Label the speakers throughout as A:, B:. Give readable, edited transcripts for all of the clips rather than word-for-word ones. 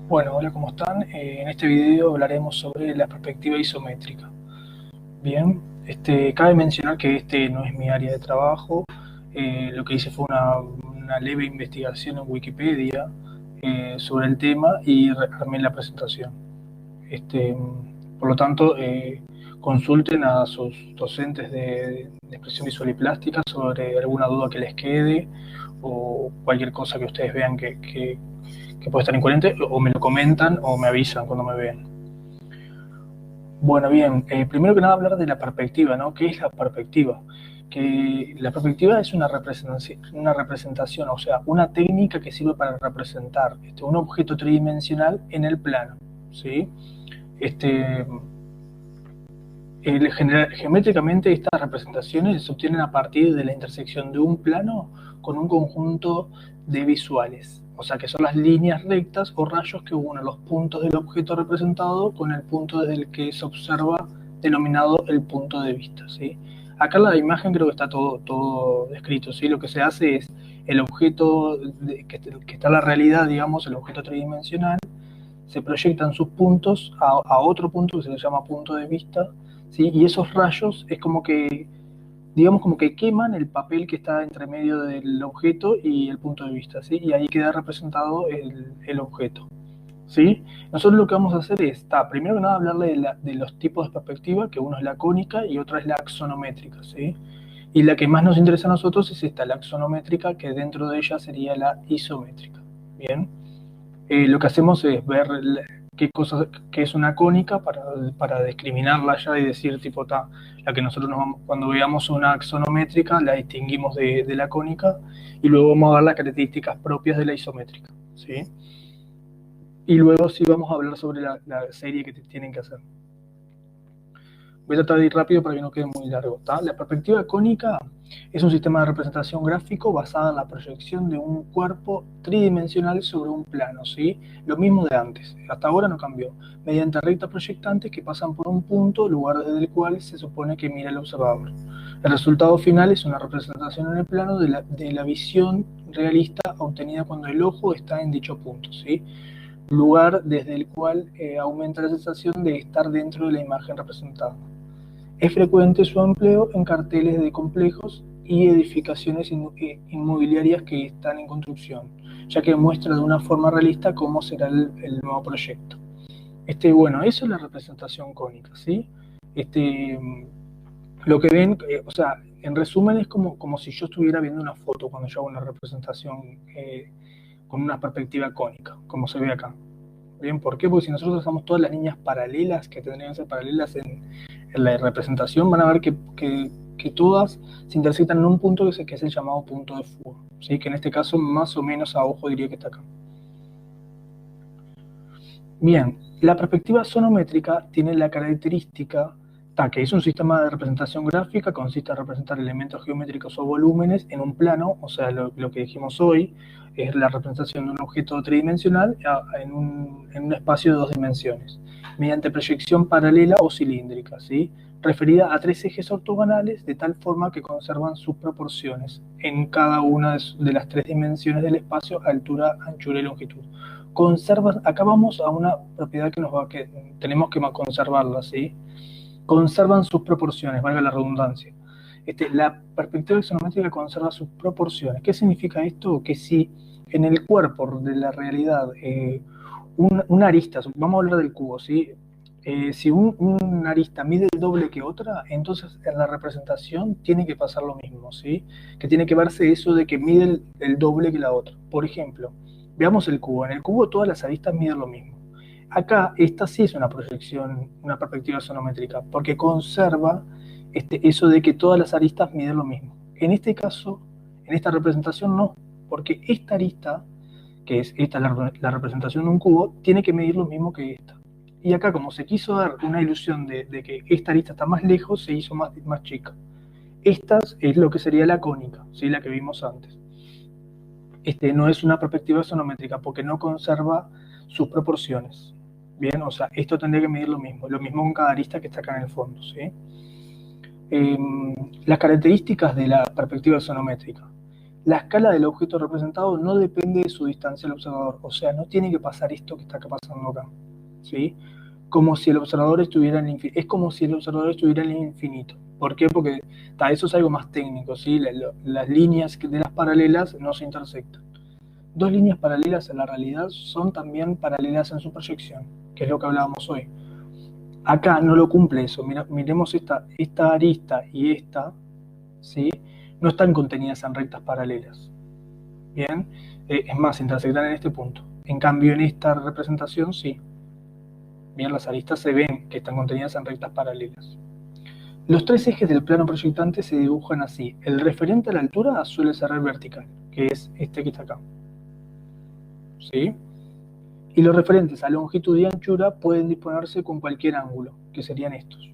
A: Bueno, hola, ¿cómo están? En este video hablaremos sobre la perspectiva isométrica. Bien, cabe mencionar que este no es mi área de trabajo. Lo que hice fue una leve investigación en Wikipedia sobre el tema y armé la presentación. Por lo tanto, consulten a sus docentes de expresión visual y plástica sobre alguna duda que les quede o cualquier cosa que ustedes vean que puede estar incoherente, o me lo comentan o me avisan cuando me vean. Bueno, bien, primero que nada hablar de la perspectiva, ¿no? ¿Qué es la perspectiva? Que la perspectiva es una representación, o sea, una técnica que sirve para representar un objeto tridimensional en el plano, ¿sí? Geométricamente estas representaciones se obtienen a partir de la intersección de un plano con un conjunto de visuales, o sea que son las líneas rectas o rayos que unen los puntos del objeto representado con el punto desde el que se observa, denominado el punto de vista, ¿sí? Acá en la imagen creo que está todo descrito, ¿sí? Lo que se hace es el objeto que está en la realidad, digamos, el objeto tridimensional, se proyectan sus puntos a otro punto que se le llama punto de vista, ¿sí? Y esos rayos es como que, digamos, como que queman el papel que está entre medio del objeto y el punto de vista, ¿sí? Y ahí queda representado el objeto, ¿sí? Nosotros lo que vamos a hacer es, primero que nada, hablarle de los tipos de perspectiva, que uno es la cónica y otra es la axonométrica, ¿sí? Y la que más nos interesa a nosotros es esta, la axonométrica, que dentro de ella sería la isométrica, ¿bien? Lo que hacemos es ver qué es una cónica para discriminarla ya y decir, tipo, la que nosotros cuando veamos una axonométrica, la distinguimos de la cónica, y luego vamos a ver las características propias de la isométrica, ¿sí? Y luego sí vamos a hablar sobre la serie que tienen que hacer. Voy a tratar de ir rápido para que no quede muy largo, ¿tá? La perspectiva cónica es un sistema de representación gráfico basado en la proyección de un cuerpo tridimensional sobre un plano, ¿sí? Lo mismo de antes, hasta ahora no cambió, mediante rectas proyectantes que pasan por un punto, lugar desde el cual se supone que mira el observador. El resultado final es una representación en el plano de la visión realista obtenida cuando el ojo está en dicho punto, ¿sí? Lugar desde el cual aumenta la sensación de estar dentro de la imagen representada. Es frecuente su empleo en carteles de complejos y edificaciones inmobiliarias que están en construcción, ya que muestra de una forma realista cómo será el nuevo proyecto. Bueno, eso es la representación cónica, ¿sí? Lo que ven, o sea, en resumen es como si yo estuviera viendo una foto cuando yo hago una representación con una perspectiva cónica, como se ve acá. ¿Bien? ¿Por qué? Porque si nosotros trazamos todas las líneas paralelas que tendrían que ser paralelas en la representación, van a ver que todas se intersectan en un punto que es el llamado punto de fuga, ¿sí? Que en este caso más o menos a ojo diría que está acá. Bien, la perspectiva sonométrica tiene la característica que es un sistema de representación gráfica, consiste en representar elementos geométricos o volúmenes en un plano, o sea, lo que dijimos hoy es la representación de un objeto tridimensional en un espacio de dos dimensiones, mediante proyección paralela o cilíndrica, ¿sí? Referida a tres ejes ortogonales de tal forma que conservan sus proporciones en cada una de las tres dimensiones del espacio, altura, anchura y longitud. Acá vamos a una propiedad que tenemos que conservarla, ¿sí? Conservan sus proporciones, valga la redundancia. La perspectiva isométrica conserva sus proporciones. ¿Qué significa esto? Que si en el cuerpo de la realidad una arista, vamos a hablar del cubo, ¿sí? Si una arista mide el doble que otra, entonces en la representación tiene que pasar lo mismo, ¿sí? Que tiene que verse eso de que mide el doble que la otra. Por ejemplo, veamos el cubo. En el cubo todas las aristas miden lo mismo. Acá, esta sí es una proyección, una perspectiva sonométrica, porque conserva eso de que todas las aristas miden lo mismo. En este caso, en esta representación no, porque esta arista, que es esta la representación de un cubo, tiene que medir lo mismo que esta. Y acá, como se quiso dar una ilusión de que esta arista está más lejos, se hizo más chica. Esta es lo que sería la cónica, ¿sí? La que vimos antes. No es una perspectiva sonométrica porque no conserva sus proporciones. Bien, o sea, esto tendría que medir lo mismo con cada arista que está acá en el fondo, ¿sí? Las características de la perspectiva sonométrica. la escala del objeto representado no depende de su distancia al observador, o sea, no tiene que pasar esto que está pasando acá, ¿sí? Como si el observador estuviera en el infinito. Es como si el observador estuviera en el infinito. ¿Por qué? Porque eso es algo más técnico, ¿sí? Las líneas de las paralelas no se intersectan. Dos líneas paralelas en la realidad son también paralelas en su proyección, que es lo que hablábamos hoy. Acá no lo cumple eso. Miremos esta arista y esta, ¿sí? No están contenidas en rectas paralelas. Bien, es más, intersectan en este punto. En cambio, en esta representación sí. Bien, las aristas se ven que están contenidas en rectas paralelas. Los tres ejes del plano proyectante se dibujan así. El referente a la altura suele ser el vertical, que es este que está acá, ¿sí? Y los referentes a longitud y anchura pueden disponerse con cualquier ángulo, que serían estos.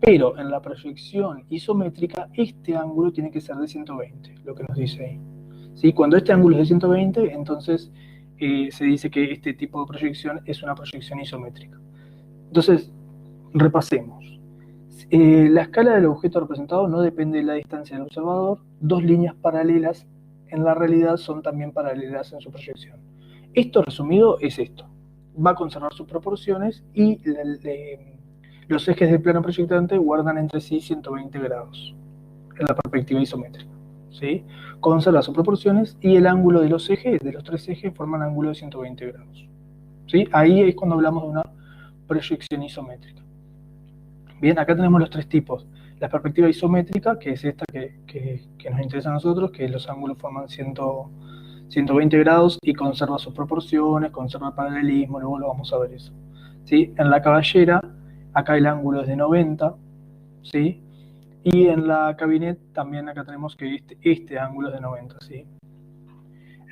A: Pero en la proyección isométrica, este ángulo tiene que ser de 120, lo que nos dice ahí. ¿Sí? Cuando este ángulo es de 120, entonces se dice que este tipo de proyección es una proyección isométrica. Entonces, repasemos. La escala del objeto representado no depende de la distancia del observador. Dos líneas paralelas en la realidad son también paralelas en su proyección. Esto resumido es esto. Va a conservar sus proporciones y los ejes del plano proyectante guardan entre sí 120 grados en la perspectiva isométrica, ¿sí? Conserva sus proporciones y el ángulo de los ejes, de los tres ejes, forman ángulo de 120 grados, ¿sí? Ahí es cuando hablamos de una proyección isométrica. Bien, acá tenemos los tres tipos. La perspectiva isométrica, que es esta que nos interesa a nosotros, que los ángulos forman 120 grados y conserva sus proporciones, conserva el paralelismo, luego lo vamos a ver eso, ¿sí? En la caballera, acá el ángulo es de 90, ¿sí? Y en la cabinet también acá tenemos que este ángulo es de 90, ¿sí?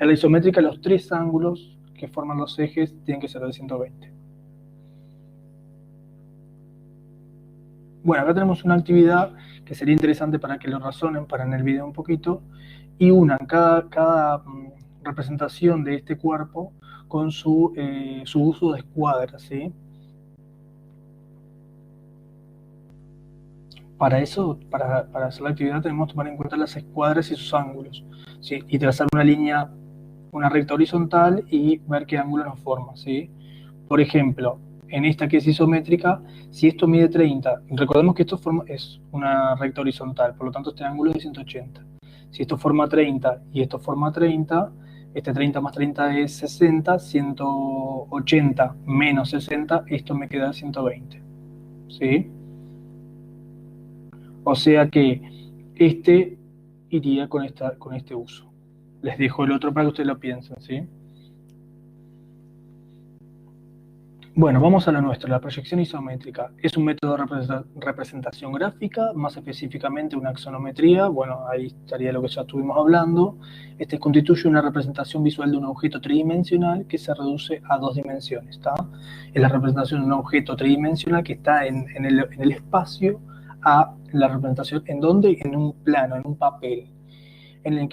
A: En la isométrica los tres ángulos que forman los ejes tienen que ser de 120. Bueno, acá tenemos una actividad que sería interesante para que lo razonen, para en el video un poquito, y unan cada representación de este cuerpo con su uso de escuadras, ¿sí? Para eso, para hacer la actividad tenemos que tomar en cuenta las escuadras y sus ángulos, ¿sí? Y trazar una línea, una recta horizontal y ver qué ángulo nos forma, ¿sí? Por ejemplo, en esta que es isométrica, si esto mide 30, recordemos que esto es una recta horizontal, por lo tanto este ángulo es de 180. Si esto forma 30 y esto forma 30, este 30 más 30 es 60, 180 menos 60, esto me queda 120, ¿sí? O sea que este iría con este uso. Les dejo el otro para que ustedes lo piensen, ¿sí? Bueno, vamos a lo nuestro. La proyección isométrica es un método de representación gráfica, más específicamente una axonometría. Bueno, ahí estaría lo que ya estuvimos hablando. Este constituye una representación visual de un objeto tridimensional que se reduce a dos dimensiones, ¿está? Es la representación de un objeto tridimensional que está en el espacio, a la representación en donde, en un plano, en un papel.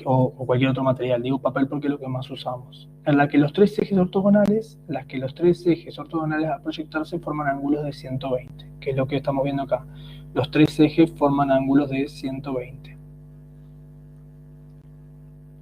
A: O cualquier otro material, digo papel porque es lo que más usamos, en la que los tres ejes ortogonales, al proyectarse forman ángulos de 120, que es lo que estamos viendo acá. Los tres ejes forman ángulos de 120.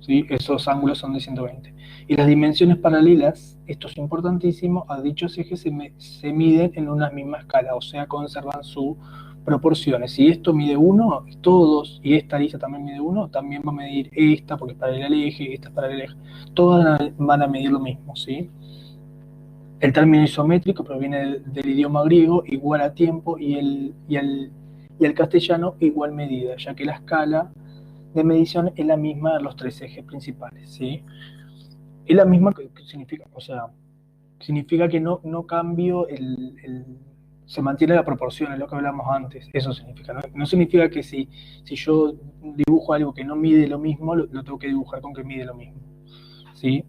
A: ¿Sí? Esos ángulos son de 120. Y las dimensiones paralelas, esto es importantísimo, a dichos ejes se miden en una misma escala, o sea, conservan sus proporciones. Si esto mide 1, todos, y esta arista también mide 1, también va a medir esta, porque es paralela al eje, esta es paralela al eje. Todas van a medir lo mismo, ¿sí? El término isométrico proviene del idioma griego, igual a tiempo, y el castellano, igual medida, ya que la escala de medición es la misma de los tres ejes principales, ¿sí? Es la misma que significa, o sea, significa que no cambio se mantiene la proporción, es lo que hablamos antes, eso significa. No significa que si yo dibujo algo que no mide lo mismo, lo tengo que dibujar con que mide lo mismo, ¿sí?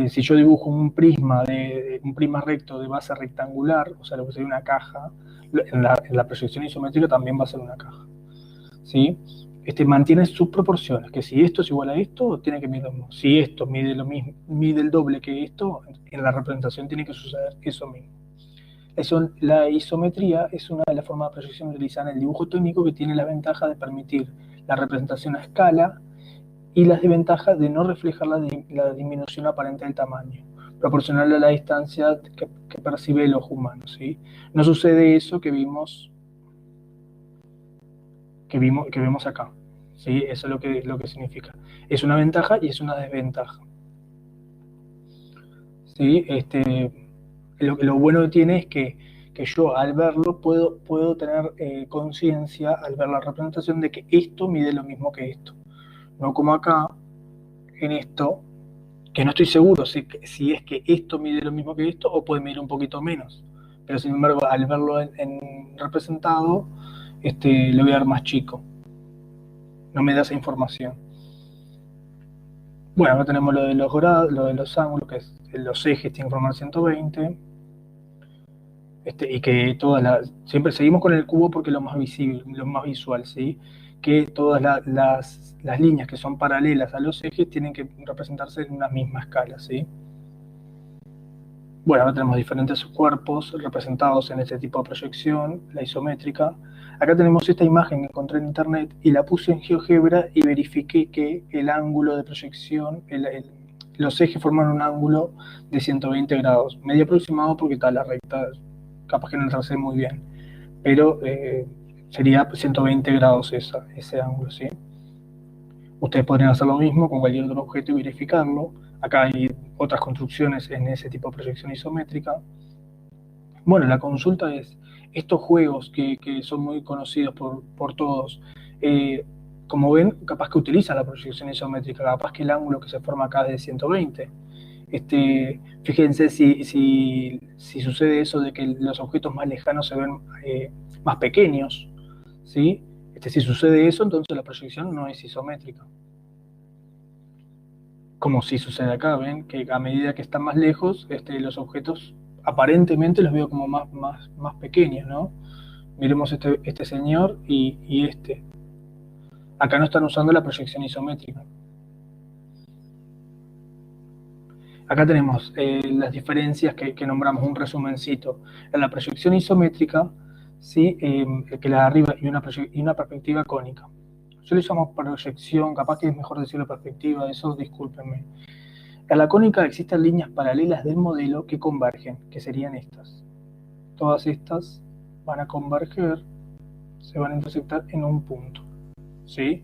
A: Si yo dibujo un prisma recto de base rectangular, o sea, lo que sería una caja, en la proyección isométrica también va a ser una caja, ¿sí? Mantiene sus proporciones, que si esto es igual a esto, tiene que medir lo mismo. Si esto mide lo mismo, mide el doble que esto, en la representación tiene que suceder eso mismo. La isometría es una de las formas de proyección utilizada en el dibujo técnico que tiene la ventaja de permitir la representación a escala y la desventaja de no reflejar la disminución aparente del tamaño, proporcional a la distancia que percibe el ojo humano, ¿sí? No sucede eso que vimos acá, ¿sí? Eso es lo que significa. Es una ventaja y es una desventaja, ¿sí? Lo bueno que tiene es que yo al verlo puedo tener conciencia al ver la representación de que esto mide lo mismo que esto. No como acá, en esto, que no estoy seguro si es que esto mide lo mismo que esto o puede medir un poquito menos. Pero sin embargo, al verlo en representado, lo voy a ver más chico. No me da esa información. Bueno, acá tenemos lo de los grados, lo de los ángulos, que es los ejes tienen que formar 120. Y que siempre seguimos con el cubo porque es lo más visible, lo más visual, ¿sí? Que todas las líneas que son paralelas a los ejes tienen que representarse en una misma escala, ¿sí? Bueno, ahora tenemos diferentes cuerpos representados en este tipo de proyección, la isométrica. Acá tenemos esta imagen que encontré en internet y la puse en GeoGebra y verifiqué que el ángulo de proyección, los ejes forman un ángulo de 120 grados, medio aproximado porque está la recta, capaz que no lo tracé muy bien, pero sería 120 grados ese ángulo, ¿sí? Ustedes podrían hacer lo mismo con cualquier otro objeto y verificarlo. Acá hay otras construcciones en ese tipo de proyección isométrica. Bueno, la consulta es, estos juegos que son muy conocidos por todos, como ven, capaz que utilizan la proyección isométrica, capaz que el ángulo que se forma acá es de 120. Fíjense si sucede eso de que los objetos más lejanos se ven más pequeños, ¿sí? Si sucede eso, entonces la proyección no es isométrica. Como si sucede acá, ven que a medida que están más lejos, los objetos aparentemente los veo como más pequeños, ¿no? Miremos este señor y este. Acá no están usando la proyección isométrica. Acá tenemos las diferencias que nombramos, un resumencito. En la proyección isométrica, ¿sí? Que la de arriba y una perspectiva cónica. Yo le llamo proyección, capaz que es mejor decirlo perspectiva, eso discúlpenme. En la cónica existen líneas paralelas del modelo que convergen, que serían estas. Todas estas van a converger, se van a intersectar en un punto, ¿sí?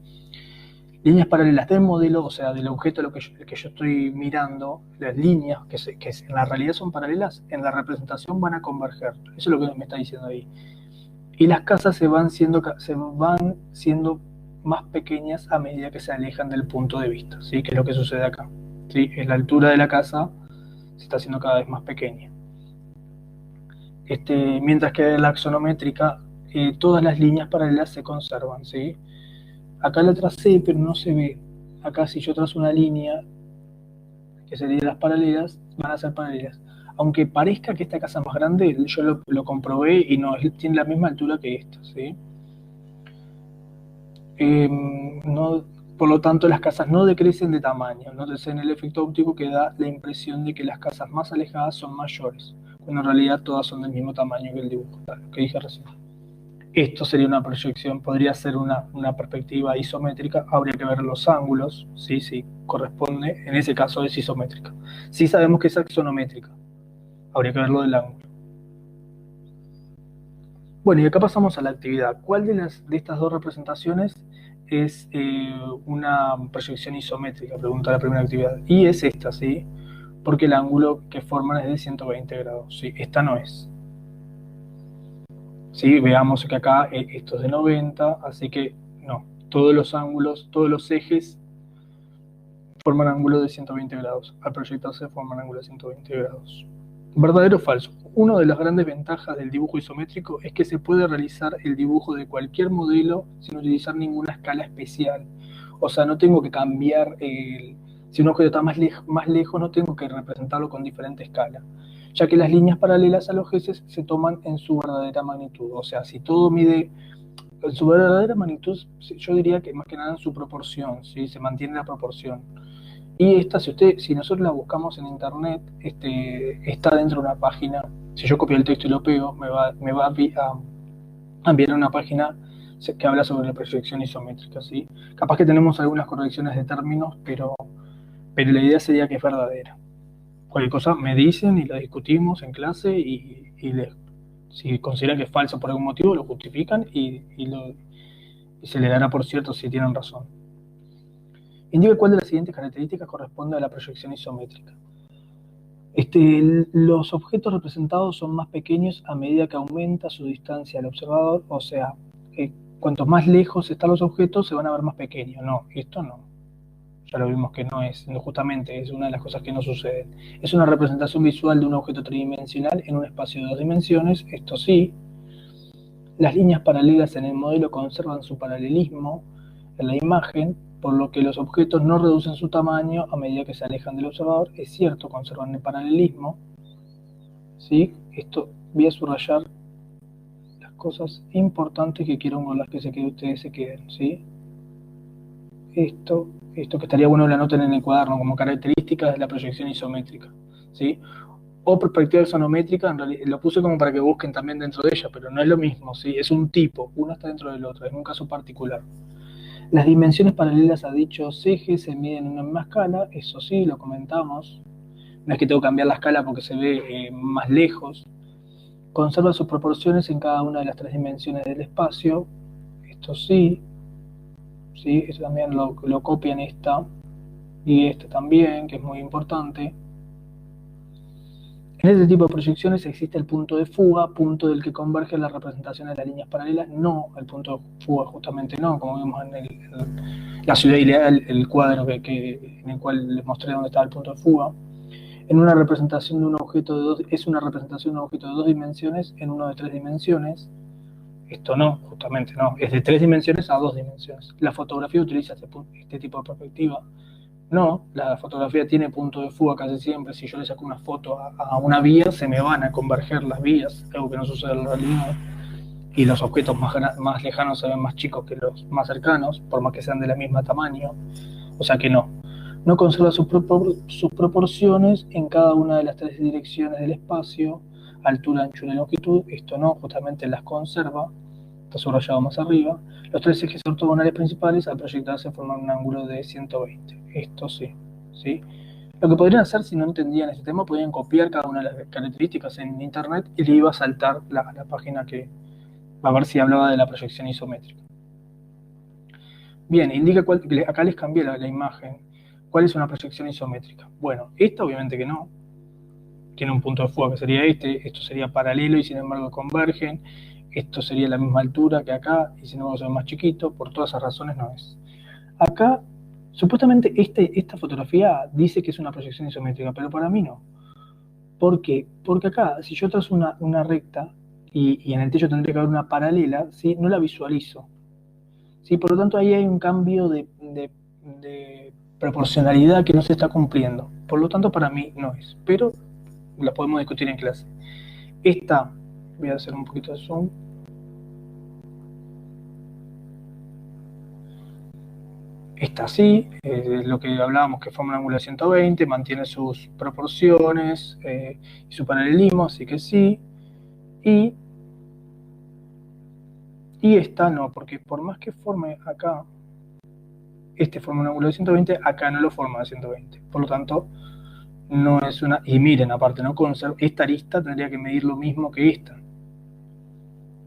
A: Líneas paralelas del modelo, o sea, del objeto el que yo estoy mirando, las líneas que en la realidad son paralelas, en la representación van a converger. Eso es lo que me está diciendo ahí. Y las casas se van siendo más pequeñas a medida que se alejan del punto de vista, ¿sí? Que es lo que sucede acá, ¿sí? Es la altura de la casa se está haciendo cada vez más pequeña. Mientras que en la axonométrica todas las líneas paralelas se conservan, ¿sí? Acá la tracé, pero no se ve. Acá si yo trazo una línea, que serían las paralelas, van a ser paralelas. Aunque parezca que esta casa es más grande, yo lo comprobé y no, tiene la misma altura que esta, ¿sí? Por lo tanto, las casas no decrecen de tamaño. Nótese en el efecto óptico que da la impresión de que las casas más alejadas son mayores, cuando en realidad todas son del mismo tamaño que el dibujo, lo que dije recién. Esto sería una proyección, podría ser una perspectiva isométrica, habría que ver los ángulos, sí, corresponde, en ese caso es isométrica. Sí sabemos que es axonométrica, habría que verlo del ángulo. Bueno, y acá pasamos a la actividad. ¿Cuál de estas dos representaciones es una proyección isométrica? Pregunta la primera actividad. Y es esta, ¿sí? Porque el ángulo que forman es de 120 grados, ¿sí? Esta no es. ¿Sí? Veamos que acá esto es de 90, así que no. Todos los ángulos, todos los ejes forman ángulos de 120 grados. Al proyectarse forman ángulos de 120 grados. ¿Verdadero o falso? Una de las grandes ventajas del dibujo isométrico es que se puede realizar el dibujo de cualquier modelo sin utilizar ninguna escala especial. O sea, no tengo que cambiar, si un objeto está más lejos, no tengo que representarlo con diferente escala, ya que las líneas paralelas a los ejes se toman en su verdadera magnitud. O sea, si todo mide en su verdadera magnitud, yo diría que más que nada en su proporción, ¿sí? Se mantiene la proporción. Y esta, si nosotros la buscamos en internet, está dentro de una página. Si yo copio el texto y lo pego, me va a enviar a una página que habla sobre la proyección isométrica, ¿sí? Capaz que tenemos algunas correcciones de términos, pero la idea sería que es verdadera. Cualquier cosa me dicen y lo discutimos en clase si consideran que es falso por algún motivo, lo justifican y se le dará por cierto si tienen razón. Indica cuál de las siguientes características corresponde a la proyección isométrica. Los objetos representados son más pequeños a medida que aumenta su distancia al observador, o sea, cuanto más lejos están los objetos se van a ver más pequeños. No, esto no. Ya lo vimos que no es, justamente es una de las cosas que no suceden. Es una representación visual de un objeto tridimensional en un espacio de 2 dimensiones, esto sí. Las líneas paralelas en el modelo conservan su paralelismo en la imagen, por lo que los objetos no reducen su tamaño a medida que se alejan del observador. Es cierto, conservan el paralelismo. ¿Sí? Esto voy a subrayar las cosas importantes que quiero con las que ustedes se queden. ¿Sí? Esto que estaría bueno que la anoten en el cuaderno como características de la proyección isométrica. ¿Sí? O perspectiva isométrica, en realidad lo puse como para que busquen también dentro de ella, pero no es lo mismo, ¿sí? Es un tipo, uno está dentro del otro, es un caso particular. Las dimensiones paralelas a dichos ejes se miden en una misma escala, eso sí, lo comentamos. No es que tengo que cambiar la escala porque se ve más lejos. Conserva sus proporciones en cada una de las 3 dimensiones del espacio, esto sí. ¿Sí? Esto también lo copian esta y esta también, que es muy importante. En este tipo de proyecciones existe el punto de fuga, punto del que convergen las representaciones de las líneas paralelas. No, el punto de fuga justamente no, como vimos en la ciudad ideal, el cuadro en el cual les mostré dónde estaba el punto de fuga. En una representación de un objeto es una representación de un objeto de 2 dimensiones en uno de 3 dimensiones. Esto no, justamente no, es de 3 dimensiones a 2 dimensiones. La fotografía utiliza este tipo de perspectiva. No, la fotografía tiene punto de fuga casi siempre. Si yo le saco una foto a una vía, se me van a converger las vías, algo que no sucede en la realidad. Y los objetos más lejanos se ven más chicos que los más cercanos, por más que sean de la misma tamaño. O sea que no. No conserva sus proporciones en cada una de las 3 direcciones del espacio, altura, anchura y longitud. Esto no, justamente las conserva. Está subrayado más arriba. Los 3 ejes ortogonales principales al proyectarse forman un ángulo de 120. Esto sí, ¿sí? Lo que podrían hacer si no entendían este tema, podrían copiar cada una de las características en internet y le iba a saltar la página que va a ver si hablaba de la proyección isométrica. Bien, indica acá les cambié la imagen. ¿Cuál es una proyección isométrica? Bueno, esta obviamente que no. Tiene un punto de fuga que sería esto sería paralelo y sin embargo convergen. Esto sería la misma altura que acá y sin embargo se ve más chiquito. Por todas esas razones no es. Acá, supuestamente esta fotografía dice que es una proyección isométrica, pero para mí no. ¿Por qué? Porque acá, si yo trazo una recta y en el techo tendría que haber una paralela, ¿sí? No la visualizo. ¿Sí? Por lo tanto, ahí hay un cambio de proporcionalidad que no se está cumpliendo. Por lo tanto, para mí no es. Pero la podemos discutir en clase. Esta, voy a hacer un poquito de zoom. Esta sí, lo que hablábamos que forma un ángulo de 120, mantiene sus proporciones y su paralelismo, así que sí. Y esta no, porque por más que forme acá, forma un ángulo de 120, acá no lo forma de 120. Por lo tanto, no es una... Y miren, aparte, no conserva, esta arista tendría que medir lo mismo que esta,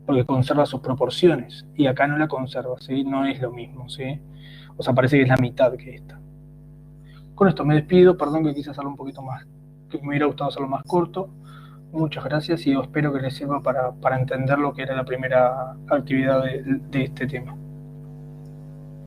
A: porque conserva sus proporciones, y acá no la conserva, ¿sí? No es lo mismo, ¿sí? O sea, parece que es la mitad que esta. Con esto me despido, perdón que quise hacerlo un poquito más, que me hubiera gustado hacerlo más corto. Muchas gracias y espero que les sirva para entender lo que era la primera actividad de este tema.